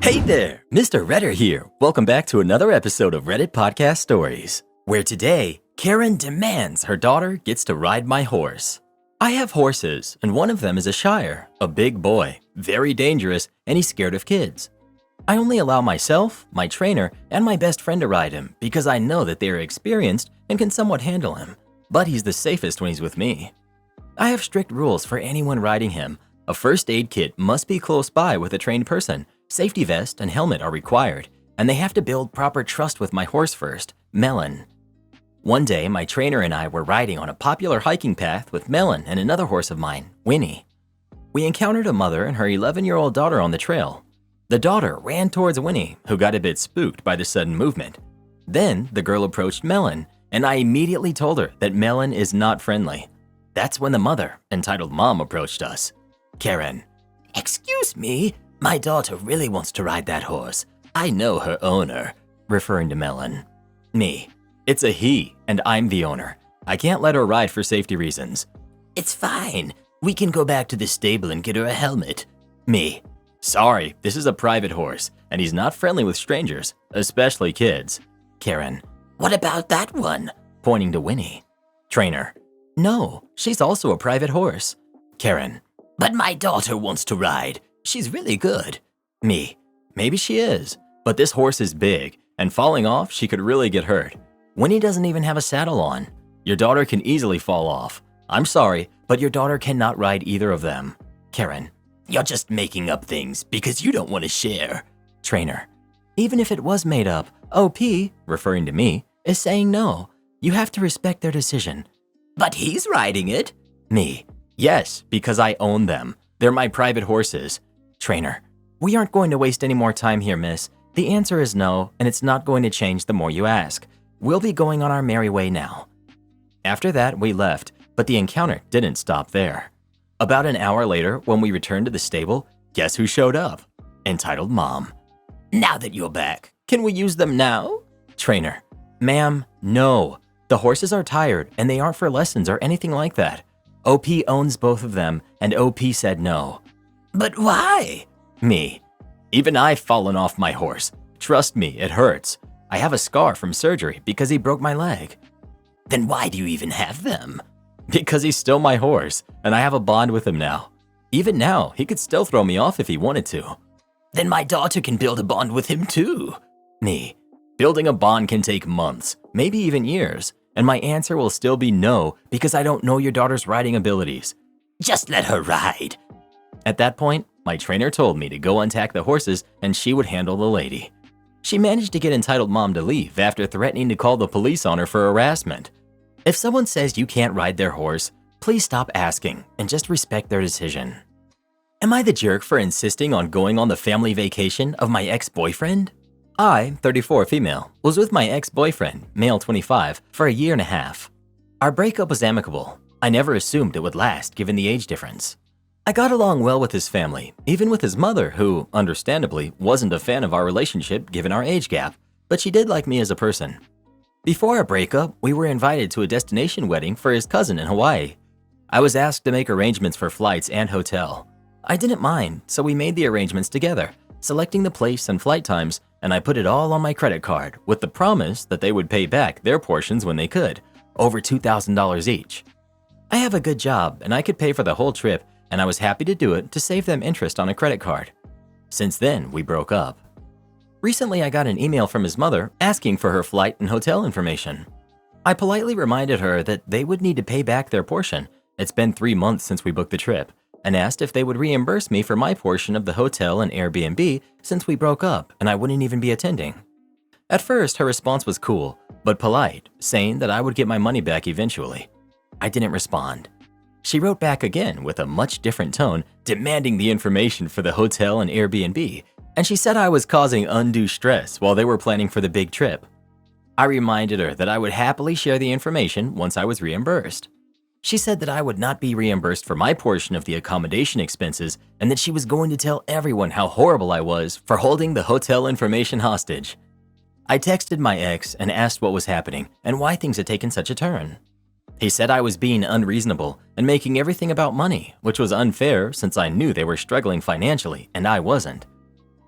Hey there, Mr. Redder here. Welcome back to another episode of Reddit Podcast Stories, where today, Karen demands her daughter gets to ride my horse. I have horses, and one of them is a Shire, a big boy, very dangerous, and he's scared of kids. I only allow myself, my trainer, and my best friend to ride him because I know that they are experienced and can somewhat handle him, but he's the safest when he's with me. I have strict rules for anyone riding him. A first aid kit must be close by with a trained person. Safety vest and helmet are required, and they have to build proper trust with my horse first, Melon. One day, my trainer and I were riding on a popular hiking path with Melon and another horse of mine, Winnie. We encountered a mother and her 11-year-old daughter on the trail. The daughter ran towards Winnie, who got a bit spooked by the sudden movement. Then, the girl approached Melon, and I immediately told her that Melon is not friendly. That's when the mother, entitled Mom, approached us. Karen, "Excuse me, my daughter really wants to ride that horse. I know her owner," referring to Melon. Me, "It's a he, and I'm the owner. I can't let her ride for safety reasons." "It's fine. We can go back to the stable and get her a helmet." Me, "Sorry, this is a private horse, and he's not friendly with strangers, especially kids." Karen, "What about that one?" pointing to Winnie. Trainer, "No, she's also a private horse." Karen, "But my daughter wants to ride. She's really good." Me, "Maybe she is, but this horse is big, and falling off, she could really get hurt. Winnie doesn't even have a saddle on. Your daughter can easily fall off. I'm sorry, but your daughter cannot ride either of them." Karen, "You're just making up things because you don't want to share." Trainer, "Even if it was made up, OP," referring to me, "is saying no. You have to respect their decision." "But he's riding it." Me, "Yes, because I own them. They're my private horses." Trainer, "We aren't going to waste any more time here, miss. The answer is no, and it's not going to change the more you ask. We'll be going on our merry way now." After that, we left, but the encounter didn't stop there. About an hour later, when we returned to the stable, guess who showed up? Entitled Mom. "Now that you're back, can we use them now?" Trainer, "Ma'am, no. The horses are tired, and they aren't for lessons or anything like that. OP owns both of them, and OP said no." "But why?" Me, "Even I've fallen off my horse. Trust me, it hurts. I have a scar from surgery because he broke my leg." "Then why do you even have them?" "Because he's still my horse, and I have a bond with him now. Even now, he could still throw me off if he wanted to." "Then my daughter can build a bond with him too." Me, "Building a bond can take months, maybe even years, and my answer will still be no because I don't know your daughter's riding abilities." "Just let her ride." At that point, my trainer told me to go untack the horses and she would handle the lady. She managed to get entitled Mom to leave after threatening to call the police on her for harassment. If someone says you can't ride their horse, please stop asking and just respect their decision. Am I the jerk for insisting on going on the family vacation of my ex-boyfriend? I, 34 female, was with my ex-boyfriend, male 25, for a year and a half. Our breakup was amicable. I never assumed it would last given the age difference. I got along well with his family, even with his mother, who, understandably, wasn't a fan of our relationship given our age gap, but she did like me as a person. Before our breakup, we were invited to a destination wedding for his cousin in Hawaii. I was asked to make arrangements for flights and hotel. I didn't mind, so we made the arrangements together, selecting the place and flight times, and I put it all on my credit card with the promise that they would pay back their portions when they could, over $2,000 each. I have a good job and I could pay for the whole trip, and I was happy to do it to save them interest on a credit card. Since then, we broke up. Recently, I got an email from his mother asking for her flight and hotel information. I politely reminded her that they would need to pay back their portion. It's been 3 months since we booked the trip, and asked if they would reimburse me for my portion of the hotel and Airbnb since we broke up and I wouldn't even be attending. At first, her response was cool, but polite, saying that I would get my money back eventually. I didn't respond. She wrote back again with a much different tone, demanding the information for the hotel and Airbnb, and she said I was causing undue stress while they were planning for the big trip. I reminded her that I would happily share the information once I was reimbursed. She said that I would not be reimbursed for my portion of the accommodation expenses and that she was going to tell everyone how horrible I was for holding the hotel information hostage. I texted my ex and asked what was happening and why things had taken such a turn. He said I was being unreasonable and making everything about money, which was unfair since I knew they were struggling financially and I wasn't.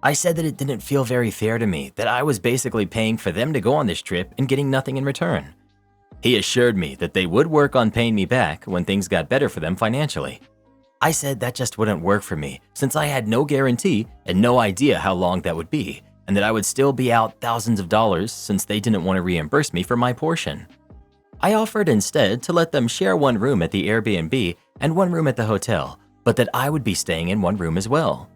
I said that it didn't feel very fair to me that I was basically paying for them to go on this trip and getting nothing in return. He assured me that they would work on paying me back when things got better for them financially. I said that just wouldn't work for me since I had no guarantee and no idea how long that would be, and that I would still be out thousands of dollars since they didn't want to reimburse me for my portion. I offered instead to let them share one room at the Airbnb and one room at the hotel, but that I would be staying in one room as well.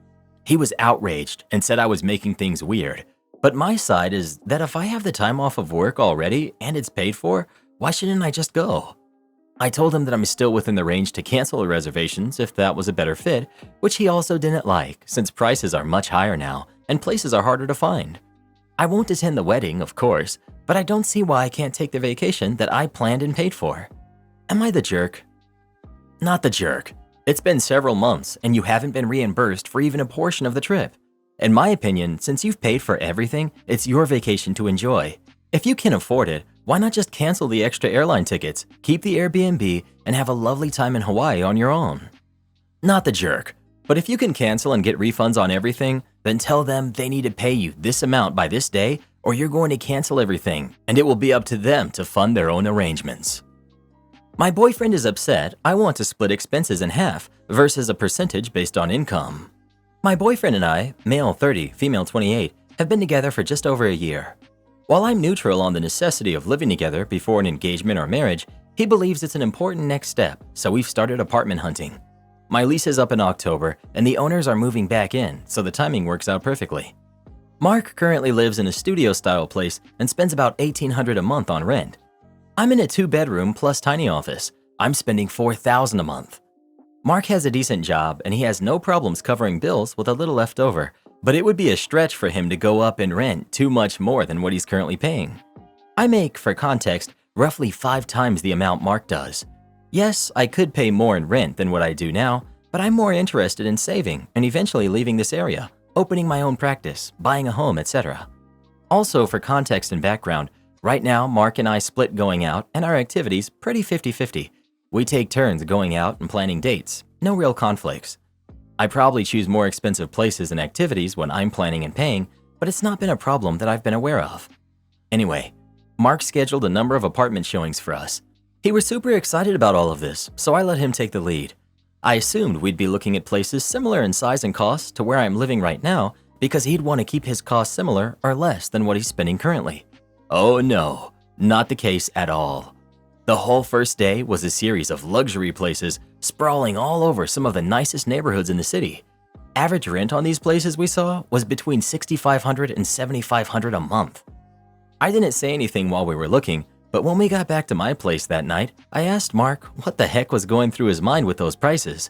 He was outraged and said I was making things weird, but my side is that if I have the time off of work already and it's paid for, why shouldn't I just go? I told him that I'm still within the range to cancel the reservations if that was a better fit, which he also didn't like since prices are much higher now and places are harder to find. I won't attend the wedding, of course, but I don't see why I can't take the vacation that I planned and paid for. Am I the jerk? Not the jerk. It's been several months and you haven't been reimbursed for even a portion of the trip. In my opinion, since you've paid for everything, it's your vacation to enjoy. If you can afford it, why not just cancel the extra airline tickets, keep the Airbnb, and have a lovely time in Hawaii on your own? Not the jerk. But if you can cancel and get refunds on everything, then tell them they need to pay you this amount by this day or you're going to cancel everything and it will be up to them to fund their own arrangements. My boyfriend is upset I want to split expenses in half versus a percentage based on income. My boyfriend and I, male 30, female 28, have been together for just over a year. While I'm neutral on the necessity of living together before an engagement or marriage, he believes it's an important next step, so we've started apartment hunting. My lease is up in October and the owners are moving back in, so the timing works out perfectly. Mark currently lives in a studio-style place and spends about $1,800 a month on rent. I'm in a 2-bedroom plus tiny office. I'm spending $4,000 a month. Mark has a decent job and he has no problems covering bills with a little left over, but it would be a stretch for him to go up in rent too much more than what he's currently paying. I make, for context, roughly 5 times the amount Mark does. Yes, I could pay more in rent than what I do now, but I'm more interested in saving and eventually leaving this area, opening my own practice, buying a home, etc. Also, for context and background, right now Mark and I split going out and our activities pretty 50-50. We take turns going out and planning dates, no real conflicts. I probably choose more expensive places and activities when I'm planning and paying, but it's not been a problem that I've been aware of. Anyway, Mark scheduled a number of apartment showings for us. He was super excited about all of this, so I let him take the lead. I assumed we'd be looking at places similar in size and cost to where I'm living right now because he'd want to keep his costs similar or less than what he's spending currently. Oh no, not the case at all. The whole first day was a series of luxury places sprawling all over some of the nicest neighborhoods in the city. Average rent on these places we saw was between $6,500 and $7,500 a month. I didn't say anything while we were looking, but when we got back to my place that night, I asked Mark what the heck was going through his mind with those prices.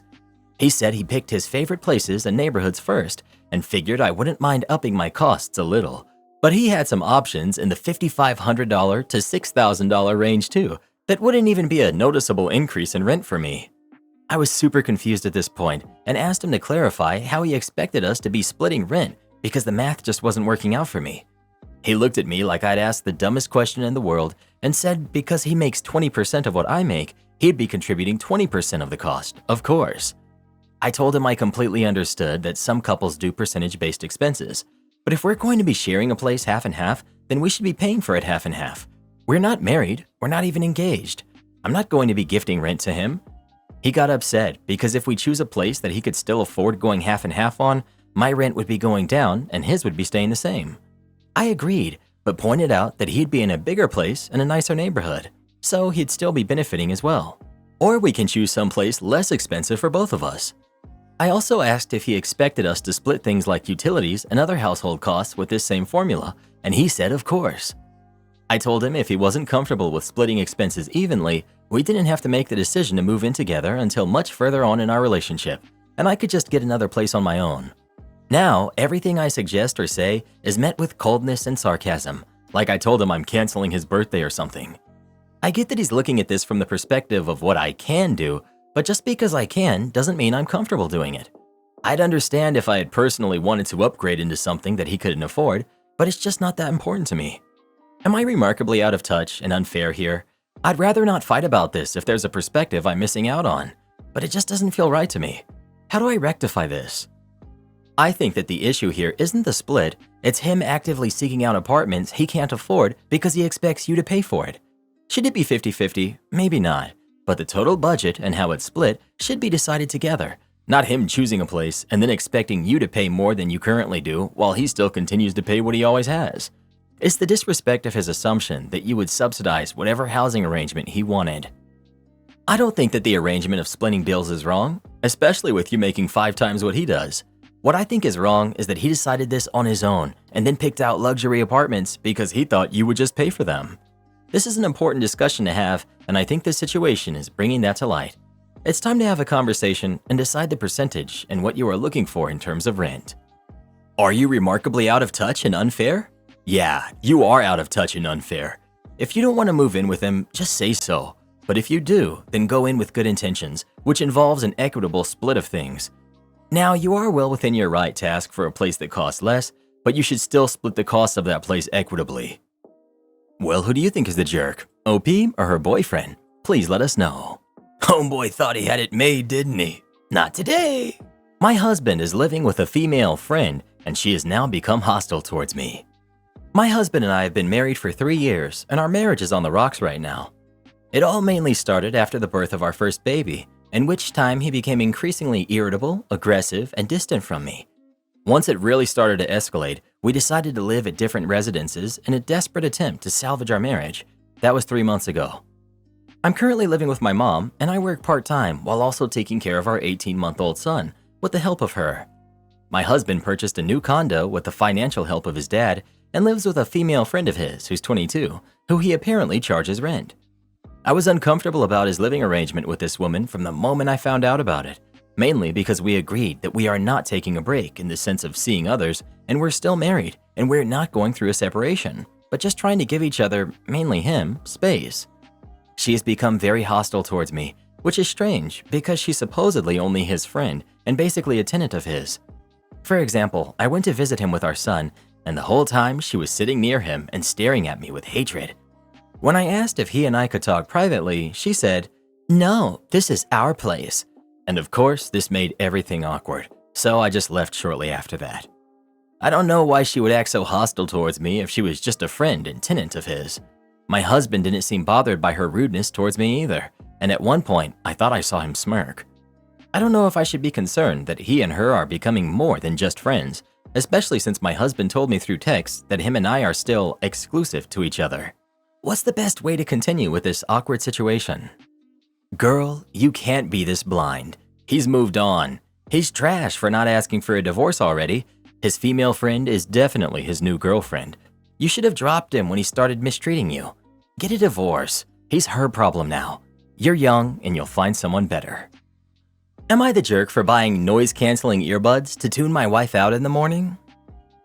He said he picked his favorite places and neighborhoods first and figured I wouldn't mind upping my costs a little. But he had some options in the $5,500 to $6,000 range too that wouldn't even be a noticeable increase in rent for me. I was super confused at this point and asked him to clarify how he expected us to be splitting rent because the math just wasn't working out for me. He looked at me like I'd asked the dumbest question in the world and said because he makes 20% of what I make, he'd be contributing 20% of the cost, of course. I told him I completely understood that some couples do percentage-based expenses, but if we're going to be sharing a place half and half, then we should be paying for it half and half. We're not married, we're not even engaged. I'm not going to be gifting rent to him. He got upset because if we choose a place that he could still afford going half and half on, my rent would be going down and his would be staying the same. I agreed, but pointed out that he'd be in a bigger place in a nicer neighborhood, so he'd still be benefiting as well. Or we can choose someplace less expensive for both of us. I also asked if he expected us to split things like utilities and other household costs with this same formula, and he said of course. I told him if he wasn't comfortable with splitting expenses evenly, we didn't have to make the decision to move in together until much further on in our relationship, and I could just get another place on my own. Now, everything I suggest or say is met with coldness and sarcasm, like I told him I'm canceling his birthday or something. I get that he's looking at this from the perspective of what I can do, but just because I can doesn't mean I'm comfortable doing it. I'd understand if I had personally wanted to upgrade into something that he couldn't afford, but it's just not that important to me. Am I remarkably out of touch and unfair here? I'd rather not fight about this if there's a perspective I'm missing out on, but it just doesn't feel right to me. How do I rectify this? I think that the issue here isn't the split, it's him actively seeking out apartments he can't afford because he expects you to pay for it. Should it be 50-50? Maybe not. But the total budget and how it's split should be decided together, not him choosing a place and then expecting you to pay more than you currently do while he still continues to pay what he always has. It's the disrespect of his assumption that you would subsidize whatever housing arrangement he wanted. I don't think that the arrangement of splitting bills is wrong, especially with you making 5 times what he does. What I think is wrong is that he decided this on his own and then picked out luxury apartments because he thought you would just pay for them. This is an important discussion to have, and I think this situation is bringing that to light. It's time to have a conversation and decide the percentage and what you are looking for in terms of rent. Are you remarkably out of touch and unfair? Yeah, you are out of touch and unfair. If you don't want to move in with him, just say so. But if you do, then go in with good intentions, which involves an equitable split of things. Now, you are well within your right to ask for a place that costs less, but you should still split the cost of that place equitably. Well, who do you think is the jerk? OP or her boyfriend? Please let us know. Homeboy thought he had it made, didn't he? Not today. My husband is living with a female friend, and she has now become hostile towards me. My husband and I have been married for 3 years, and our marriage is on the rocks right now. It all mainly started after the birth of our first baby, in which time he became increasingly irritable, aggressive, and distant from me. Once it really started to escalate, we decided to live at different residences in a desperate attempt to salvage our marriage. That was 3 months ago. I'm currently living with my mom, and I work part-time while also taking care of our 18-month-old son with the help of her. My husband purchased a new condo with the financial help of his dad and lives with a female friend of his who's 22, who he apparently charges rent. I was uncomfortable about his living arrangement with this woman from the moment I found out about it, mainly because we agreed that we are not taking a break in the sense of seeing others, and we're still married, and we're not going through a separation, but just trying to give each other, mainly him, space. She has become very hostile towards me, which is strange because she's supposedly only his friend and basically a tenant of his. For example, I went to visit him with our son, and the whole time she was sitting near him and staring at me with hatred. When I asked if he and I could talk privately, she said, "No, this is our place." And of course, this made everything awkward, so I just left shortly after that. I don't know why she would act so hostile towards me if she was just a friend and tenant of his. My husband didn't seem bothered by her rudeness towards me either, and at one point, I thought I saw him smirk. I don't know if I should be concerned that he and her are becoming more than just friends, especially since my husband told me through text that him and I are still exclusive to each other. What's the best way to continue with this awkward situation? Girl, you can't be this blind. He's moved on. He's trash for not asking for a divorce already. His female friend is definitely his new girlfriend. You should have dropped him when he started mistreating you. Get a divorce. He's her problem now. You're young and you'll find someone better. Am I the jerk for buying noise-canceling earbuds to tune my wife out in the morning?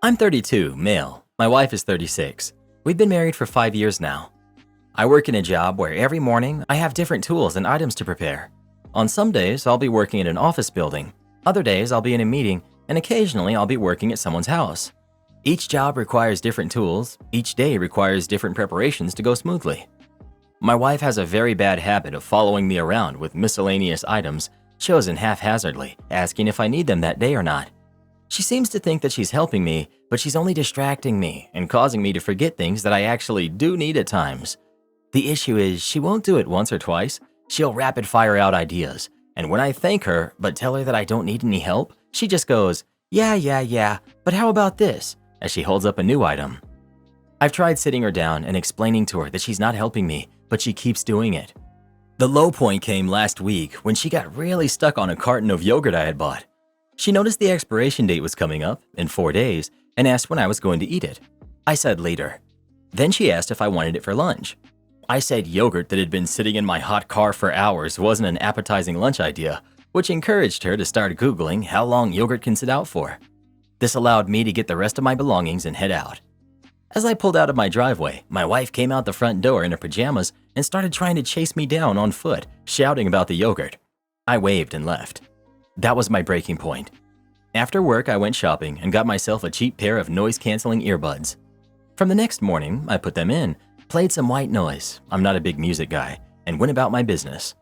I'm 32, male. My wife is 36. We've been married for 5 years now. I work in a job where every morning I have different tools and items to prepare. On some days, I'll be working in an office building. Other days, I'll be in a meeting, and occasionally I'll be working at someone's house. Each job requires different tools. Each day requires different preparations to go smoothly. My wife has a very bad habit of following me around with miscellaneous items, chosen haphazardly, asking if I need them that day or not. She seems to think that she's helping me, but she's only distracting me and causing me to forget things that I actually do need at times. The issue is she won't do it once or twice. She'll rapid fire out ideas, and when I thank her but tell her that I don't need any help, she just goes, yeah, but how about this?" as she holds up a new item. I've tried sitting her down and explaining to her that she's not helping me, but she keeps doing it. The low point came last week when she got really stuck on a carton of yogurt I had bought. She noticed the expiration date was coming up in 4 days and asked when I was going to eat it. I said later. Then she asked if I wanted it for lunch. I said yogurt that had been sitting in my hot car for hours wasn't an appetizing lunch idea, which encouraged her to start Googling how long yogurt can sit out for. This allowed me to get the rest of my belongings and head out. As I pulled out of my driveway, my wife came out the front door in her pajamas and started trying to chase me down on foot, shouting about the yogurt. I waved and left. That was my breaking point. After work, I went shopping and got myself a cheap pair of noise-canceling earbuds. From the next morning, I put them in, played some white noise, I'm not a big music guy, and went about my business.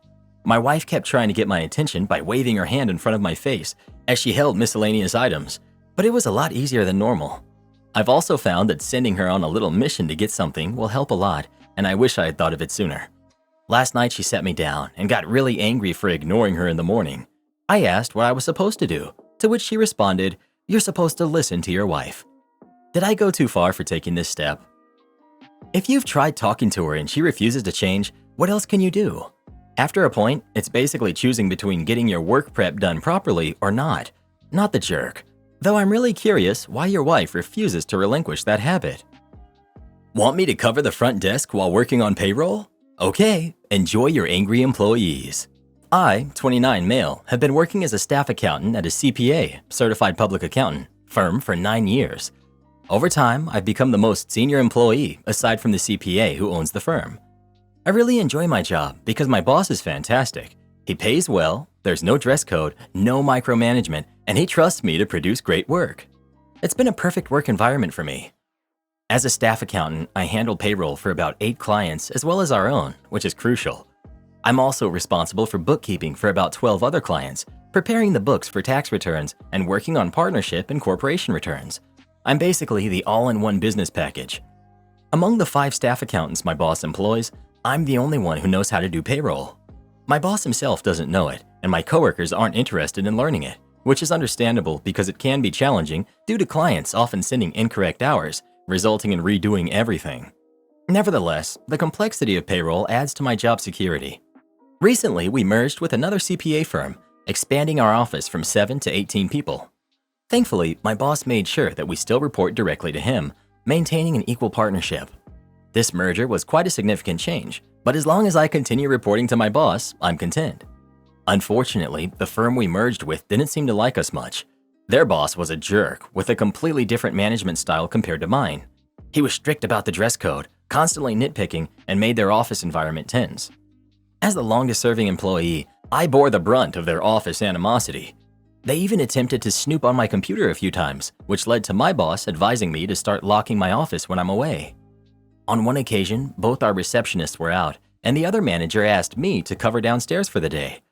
My wife kept trying to get my attention by waving her hand in front of my face as she held miscellaneous items. but it was a lot easier than normal. I've also found that sending her on a little mission to get something will help a lot, and I wish I had thought of it sooner. Last night she set me down and got really angry for ignoring her in the morning. I asked what I was supposed to do, to which she responded, "You're supposed to listen to your wife." Did I go too far for taking this step? If you've tried talking to her and she refuses to change, what else can you do? After a point, it's basically choosing between getting your work prep done properly or not the jerk. Though I'm really curious why your wife refuses to relinquish that habit. Want me to cover the front desk while working on payroll? Okay, enjoy your angry employees. I, 29 male, have been working as a staff accountant at a CPA, Certified Public Accountant, firm for 9 years. Over time, I've become the most senior employee aside from the CPA who owns the firm. I really enjoy my job because my boss is fantastic. He pays well, there's no dress code, no micromanagement, and he trusts me to produce great work. It's been a perfect work environment for me. As a staff accountant, I handle payroll for about 8 clients as well as our own, which is crucial. I'm also responsible for bookkeeping for about 12 other clients, preparing the books for tax returns, and working on partnership and corporation returns. I'm basically the all-in-one business package. Among the 5 staff accountants my boss employs, I'm the only one who knows how to do payroll. My boss himself doesn't know it, and my coworkers aren't interested in learning it, which is understandable because it can be challenging due to clients often sending incorrect hours, resulting in redoing everything. Nevertheless, the complexity of payroll adds to my job security. Recently, we merged with another CPA firm, expanding our office from 7 to 18 people. Thankfully, my boss made sure that we still report directly to him, maintaining an equal partnership. This merger was quite a significant change, but as long as I continue reporting to my boss, I'm content. Unfortunately, the firm we merged with didn't seem to like us much. Their boss was a jerk with a completely different management style compared to mine. He was strict about the dress code, constantly nitpicking, and made their office environment tense. As the longest-serving employee, I bore the brunt of their office animosity. They even attempted to snoop on my computer a few times, which led to my boss advising me to start locking my office when I'm away. On one occasion, both our receptionists were out, and the other manager asked me to cover downstairs for the day.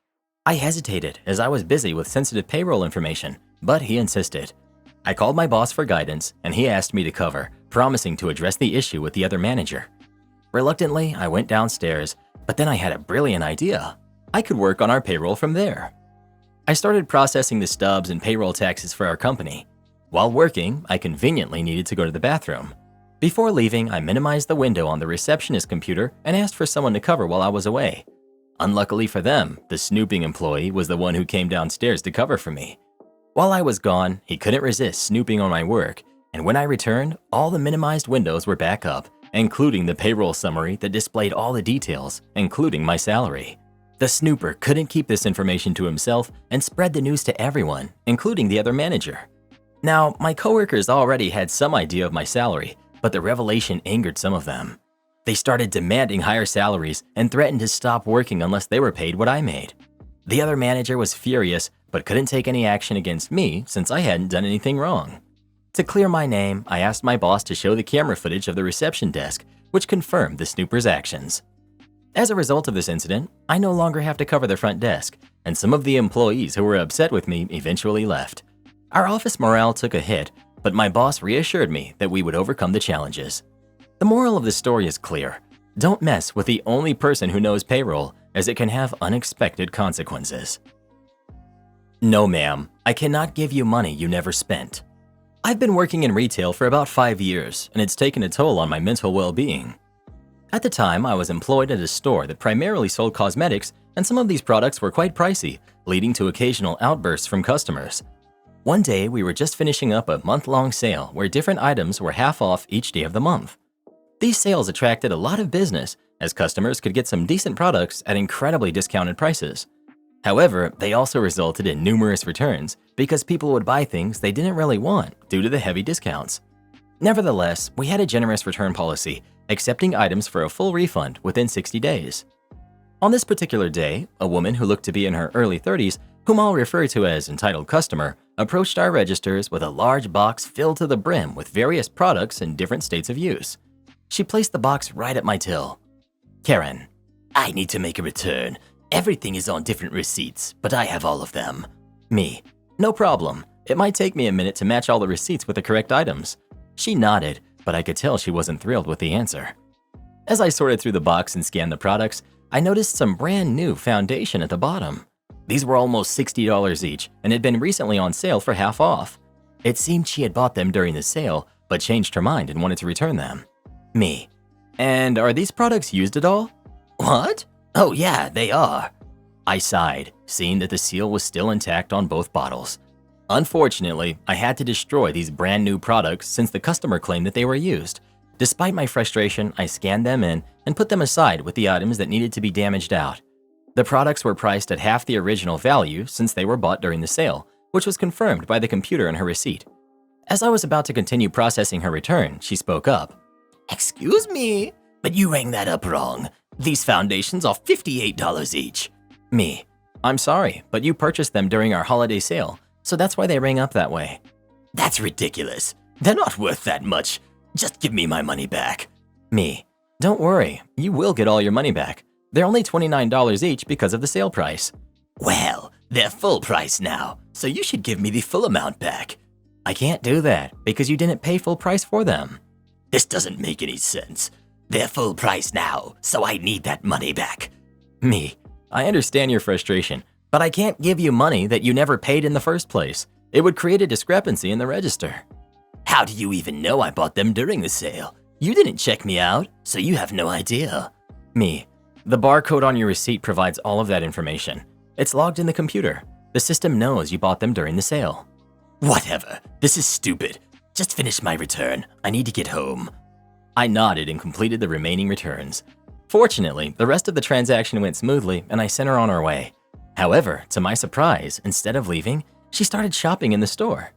I hesitated as I was busy with sensitive payroll information, but he insisted. I called my boss for guidance, and he asked me to cover, promising to address the issue with the other manager. Reluctantly, I went downstairs, but then I had a brilliant idea. I could work on our payroll from there. I started processing the stubs and payroll taxes for our company. While working, I conveniently needed to go to the bathroom. Before leaving, I minimized the window on the receptionist computer and asked for someone to cover while I was away. Unluckily for them, the snooping employee was the one who came downstairs to cover for me. While I was gone, he couldn't resist snooping on my work, and when I returned, all the minimized windows were back up, including the payroll summary that displayed all the details, including my salary. The snooper couldn't keep this information to himself and spread the news to everyone, including the other manager. Now, my coworkers already had some idea of my salary, but the revelation angered some of them. They started demanding higher salaries and threatened to stop working unless they were paid what I made. The other manager was furious, but couldn't take any action against me since I hadn't done anything wrong. To clear my name, I asked my boss to show the camera footage of the reception desk, which confirmed the snooper's actions. As a result of this incident, I no longer have to cover the front desk, and some of the employees who were upset with me eventually left. Our office morale took a hit, but my boss reassured me that we would overcome the challenges. The moral of the story is clear. Don't mess with the only person who knows payroll, as it can have unexpected consequences. No, ma'am, I cannot give you money you never spent. I've been working in retail for about 5 years, and it's taken a toll on my mental well-being. At the time, I was employed at a store that primarily sold cosmetics, and some of these products were quite pricey, leading to occasional outbursts from customers. One day, we were just finishing up a month-long sale where different items were half off each day of the month. These sales attracted a lot of business, as customers could get some decent products at incredibly discounted prices. However, they also resulted in numerous returns because people would buy things they didn't really want due to the heavy discounts. Nevertheless, we had a generous return policy, accepting items for a full refund within 60 days. On this particular day, a woman who looked to be in her early 30s, whom I'll refer to as entitled customer, approached our registers with a large box filled to the brim with various products in different states of use. She placed the box right at my till. "Karen, I need to make a return. Everything is on different receipts, but I have all of them." Me, "No problem. It might take me a minute to match all the receipts with the correct items. She nodded, but I could tell she wasn't thrilled with the answer. As I sorted through the box and scanned the products, I noticed some brand new foundation at the bottom. These were almost $60 each and had been recently on sale for half off. It seemed she had bought them during the sale, but changed her mind and wanted to return them. Me: "And are these products used at all?" "What? Oh yeah, they are." I sighed, seeing that the seal was still intact on both bottles. Unfortunately, I had to destroy these brand new products since the customer claimed that they were used. Despite my frustration, I scanned them in and put them aside with the items that needed to be damaged out. The products were priced at half the original value since they were bought during the sale, which was confirmed by the computer in her receipt. As I was about to continue processing her return, she spoke up. "Excuse me, but you rang that up wrong. These foundations are $58 each." Me: "I'm sorry, but you purchased them during our holiday sale, so that's why they rang up that way." "That's ridiculous. They're not worth that much. Just give me my money back." Me: "Don't worry, you will get all your money back. They're only $29 each because of the sale price." "Well, they're full price now, so you should give me the full amount back." "I can't do that because you didn't pay full price for them." "This doesn't make any sense. They're full price now, so I need that money back." Me: "I understand your frustration, but I can't give you money that you never paid in the first place. It would create a discrepancy in the register." "How do you even know I bought them during the sale? You didn't check me out, so you have no idea." Me: "The barcode on your receipt provides all of that information. It's logged in the computer. The system knows you bought them during the sale." "Whatever. This is stupid. Just finish my return. I need to get home." I nodded and completed the remaining returns. Fortunately, the rest of the transaction went smoothly and I sent her on her way. However, to my surprise, instead of leaving, she started shopping in the store.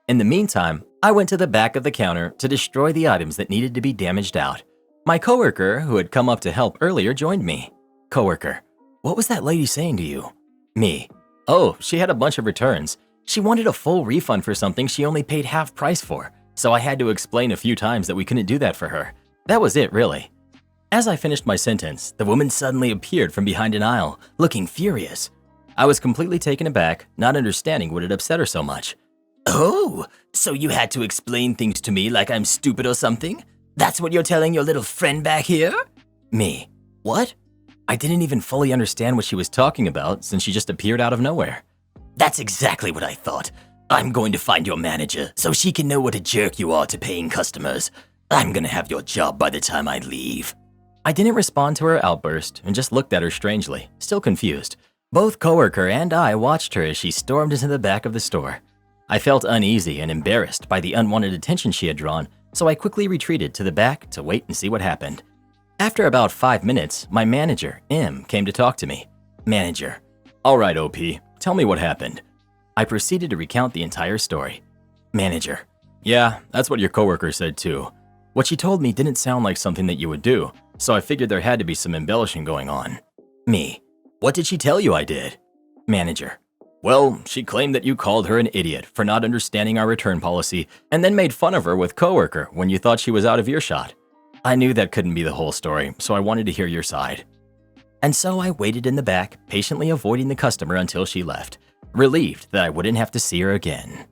In the meantime, I went to the back of the counter to destroy the items that needed to be damaged out. My coworker, who had come up to help earlier, joined me. Coworker: "What was that lady saying to you?" Me: "Oh, she had a bunch of returns. She wanted a full refund for something she only paid half price for, so I had to explain a few times that we couldn't do that for her. That was it, really." As I finished my sentence, the woman suddenly appeared from behind an aisle, looking furious. I was completely taken aback, not understanding what had upset her so much. "Oh, so you had to explain things to me like I'm stupid or something? That's what you're telling your little friend back here?" Me: "What?" I didn't even fully understand what she was talking about since she just appeared out of nowhere. "That's exactly what I thought. I'm going to find your manager so she can know what a jerk you are to paying customers. I'm gonna have your job by the time I leave." I didn't respond to her outburst and just looked at her strangely, still confused. Both coworker and I watched her as she stormed into the back of the store. I felt uneasy and embarrassed by the unwanted attention she had drawn, so I quickly retreated to the back to wait and see what happened. After about 5 minutes, my manager, M, came to talk to me. Manager: "All right, OP, tell me what happened." I proceeded to recount the entire story. Manager: "Yeah, that's what your coworker said too. What she told me didn't sound like something that you would do, so I figured there had to be some embellishing going on." Me: "What did she tell you I did?" Manager: "Well, she claimed that you called her an idiot for not understanding our return policy and then made fun of her with coworker when you thought she was out of earshot. I knew that couldn't be the whole story, so I wanted to hear your side." And so I waited in the back, patiently avoiding the customer until she left, relieved that I wouldn't have to see her again.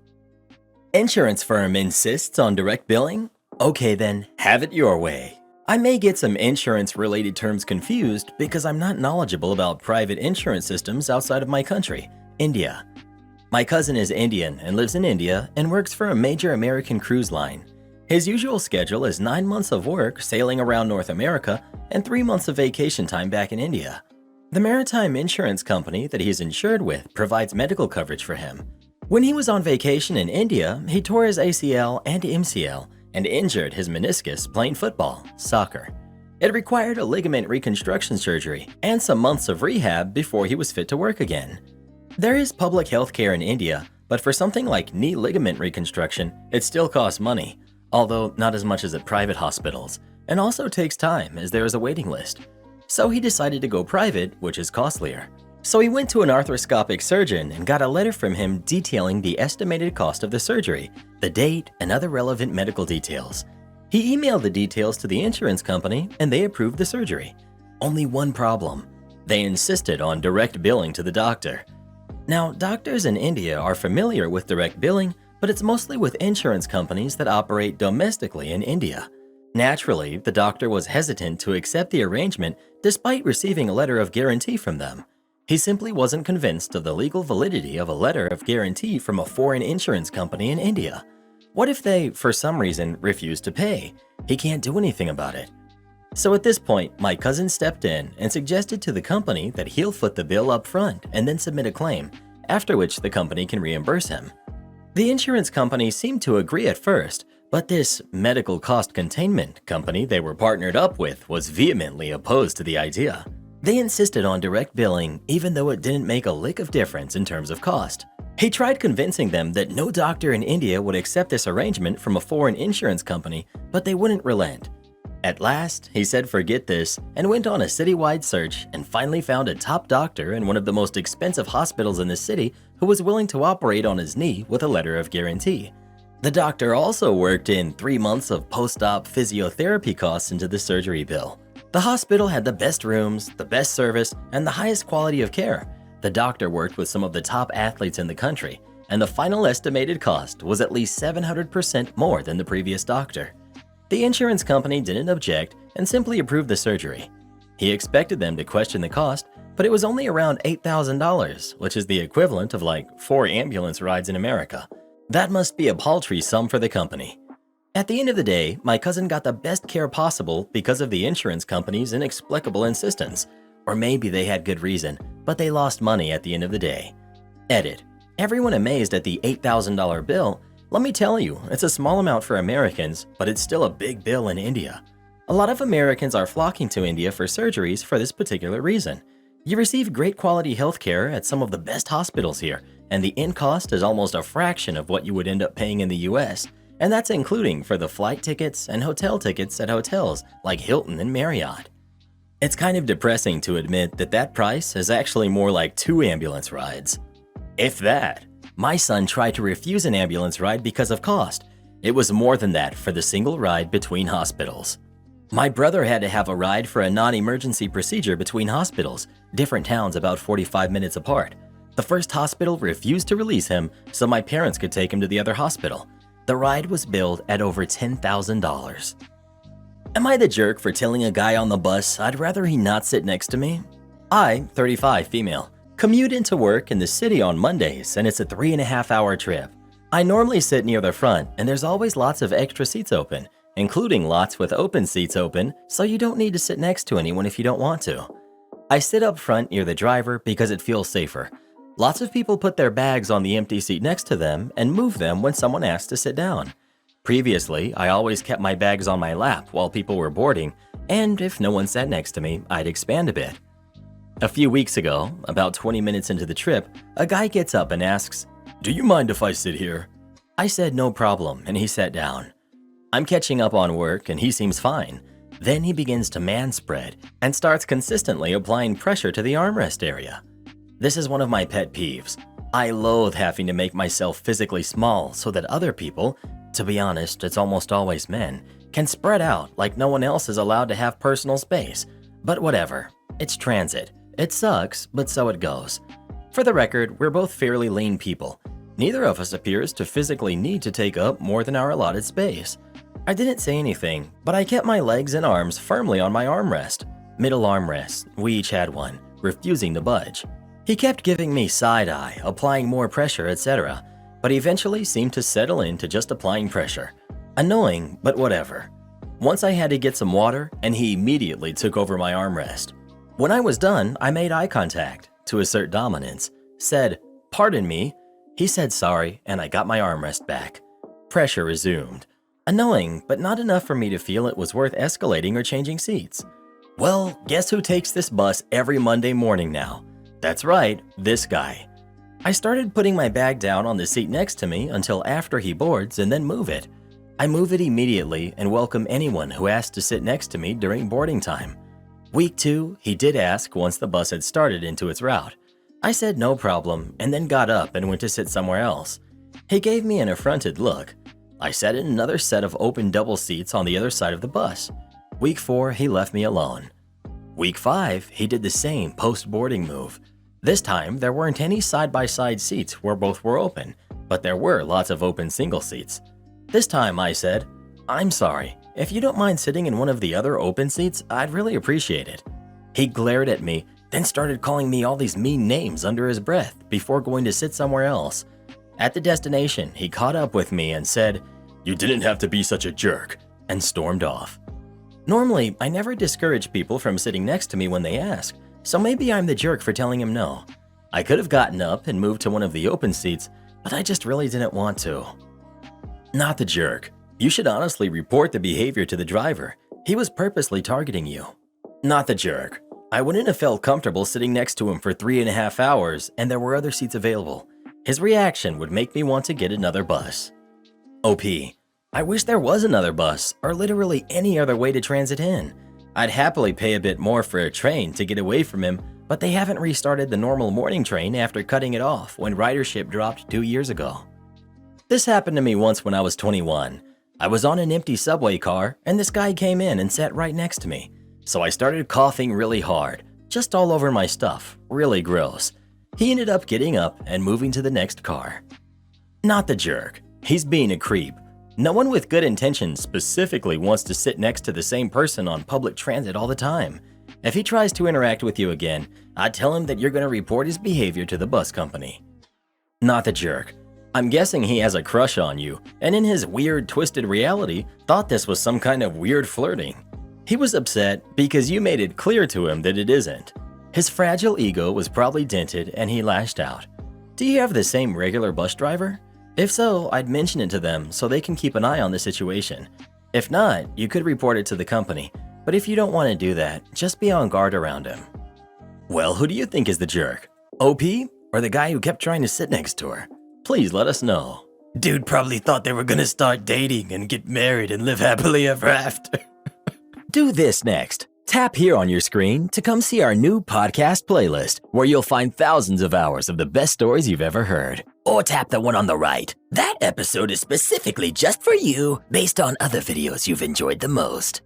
Insurance firm insists on direct billing? Okay then, have it your way. I may get some insurance-related terms confused because I'm not knowledgeable about private insurance systems outside of my country, India. My cousin is Indian and lives in India and works for a major American cruise line. His usual schedule is 9 months of work sailing around North America and 3 months of vacation time back in India. The maritime insurance company that he's insured with provides medical coverage for him. When he was on vacation in India, he tore his ACL and MCL and injured his meniscus playing football, soccer. It required a ligament reconstruction surgery and some months of rehab before he was fit to work again. There is public health care in India, but for something like knee ligament reconstruction, it still costs money, although not as much as at private hospitals, and also takes time as there is a waiting list. So he decided to go private, which is costlier. So he went to an arthroscopic surgeon and got a letter from him detailing the estimated cost of the surgery, the date, and other relevant medical details. He emailed the details to the insurance company and they approved the surgery. Only one problem: they insisted on direct billing to the doctor. Now, doctors in India are familiar with direct billing, but it's mostly with insurance companies that operate domestically in India. Naturally, the doctor was hesitant to accept the arrangement despite receiving a letter of guarantee from them. He simply wasn't convinced of the legal validity of a letter of guarantee from a foreign insurance company in India. What if they, for some reason, refuse to pay? He can't do anything about it. So at this point, my cousin stepped in and suggested to the company that he'll foot the bill up front and then submit a claim, after which the company can reimburse him. The insurance company seemed to agree at first, but this medical cost containment company they were partnered up with was vehemently opposed to the idea. They insisted on direct billing even though it didn't make a lick of difference in terms of cost. He tried convincing them that no doctor in India would accept this arrangement from a foreign insurance company, but they wouldn't relent. At last, he said forget this and went on a citywide search and finally found a top doctor in one of the most expensive hospitals in the city who was willing to operate on his knee with a letter of guarantee. The doctor also worked in 3 months of post-op physiotherapy costs into the surgery bill. The hospital had the best rooms, the best service, and the highest quality of care. The doctor worked with some of the top athletes in the country, and the final estimated cost was at least 700% more than the previous doctor. The insurance company didn't object and simply approved the surgery. He expected them to question the cost, but it was only around $8,000, which is the equivalent of like 4 ambulance rides in America. That must be a paltry sum for the company. At the end of the day, my cousin got the best care possible because of the insurance company's inexplicable insistence. Or maybe they had good reason, but they lost money at the end of the day. Edit. Everyone amazed at the $8,000 bill. Let me tell you, it's a small amount for Americans, but it's still a big bill in India. A lot of Americans are flocking to India for surgeries for this particular reason. You receive great quality healthcare at some of the best hospitals here, and the in cost is almost a fraction of what you would end up paying in the US. And that's including for the flight tickets and hotel tickets at hotels like Hilton and Marriott. It's kind of depressing to admit that that price is actually more like 2 ambulance rides. If that. My son tried to refuse an ambulance ride because of cost. It was more than that for the single ride between hospitals. My brother had to have a ride for a non-emergency procedure between hospitals, different towns about 45 minutes apart. The first hospital refused to release him, so my parents could take him to the other hospital. The ride was billed at over $10,000. Am I the jerk for telling a guy on the bus I'd rather he not sit next to me? I, 35, female, commute into work in the city on Mondays, and it's a 3.5-hour trip. I normally sit near the front, and there's always lots of extra seats open, including lots with open seats open, so you don't need to sit next to anyone if you don't want to. I sit up front near the driver because it feels safer. Lots of people put their bags on the empty seat next to them and move them when someone asks to sit down. Previously, I always kept my bags on my lap while people were boarding, and if no one sat next to me, I'd expand a bit. A few weeks ago, about 20 minutes into the trip, a guy gets up and asks, "Do you mind if I sit here?" I said no problem, and he sat down. I'm catching up on work, and he seems fine. Then he begins to manspread and starts consistently applying pressure to the armrest area. This is one of my pet peeves. I loathe having to make myself physically small so that other people, to be honest, it's almost always men, can spread out like no one else is allowed to have personal space. But whatever, it's transit. It sucks, but so it goes. For the record, we're both fairly lean people. Neither of us appears to physically need to take up more than our allotted space. I didn't say anything, but I kept my legs and arms firmly on my armrest. Middle armrest, we each had one, refusing to budge. He kept giving me side-eye, applying more pressure, etc., but eventually seemed to settle into just applying pressure. Annoying, but whatever. Once I had to get some water, and he immediately took over my armrest. When I was done, I made eye contact, to assert dominance, said, "Pardon me." He said sorry, and I got my armrest back. Pressure resumed. Annoying, but not enough for me to feel it was worth escalating or changing seats. Well, guess who takes this bus every Monday morning now? That's right, this guy. I started putting my bag down on the seat next to me until after he boards and then move it. I move it immediately and welcome anyone who asks to sit next to me during boarding time. Week 2, he did ask once the bus had started into its route. I said no problem and then got up and went to sit somewhere else. He gave me an affronted look. I sat in another set of open double seats on the other side of the bus. Week 4, he left me alone. Week 5, he did the same post-boarding move. This time, there weren't any side-by-side seats where both were open, but there were lots of open single seats. This time I said, "I'm sorry, if you don't mind sitting in one of the other open seats, I'd really appreciate it." He glared at me, then started calling me all these mean names under his breath before going to sit somewhere else. At the destination, he caught up with me and said, "You didn't have to be such a jerk," and stormed off. Normally, I never discourage people from sitting next to me when they ask, so maybe I'm the jerk for telling him no. I could have gotten up and moved to one of the open seats, but I just really didn't want to. Not the jerk. You should honestly report the behavior to the driver. He was purposely targeting you. Not the jerk. I wouldn't have felt comfortable sitting next to him for 3.5 hours and there were other seats available. His reaction would make me want to get another bus. OP. I wish there was another bus or literally any other way to transit in. I'd happily pay a bit more for a train to get away from him, but they haven't restarted the normal morning train after cutting it off when ridership dropped 2 years ago. This happened to me once when I was 21. I was on an empty subway car and this guy came in and sat right next to me. So I started coughing really hard, just all over my stuff, really gross. He ended up getting up and moving to the next car. Not the jerk. He's being a creep. No one with good intentions specifically wants to sit next to the same person on public transit all the time. If he tries to interact with you again, I'd tell him that you're going to report his behavior to the bus company. Not the jerk. I'm guessing he has a crush on you, and in his weird, twisted reality, thought this was some kind of weird flirting. He was upset because you made it clear to him that it isn't. His fragile ego was probably dented and he lashed out. Do you have the same regular bus driver? If so, I'd mention it to them so they can keep an eye on the situation. If not, you could report it to the company, but if you don't want to do that, just be on guard around him. Well, who do you think is the jerk? OP or the guy who kept trying to sit next to her? Please let us know. Dude probably thought they were gonna start dating and get married and live happily ever after. Do this next. Tap here on your screen to come see our new podcast playlist, where you'll find thousands of hours of the best stories you've ever heard. Or tap the one on the right. That episode is specifically just for you, based on other videos you've enjoyed the most.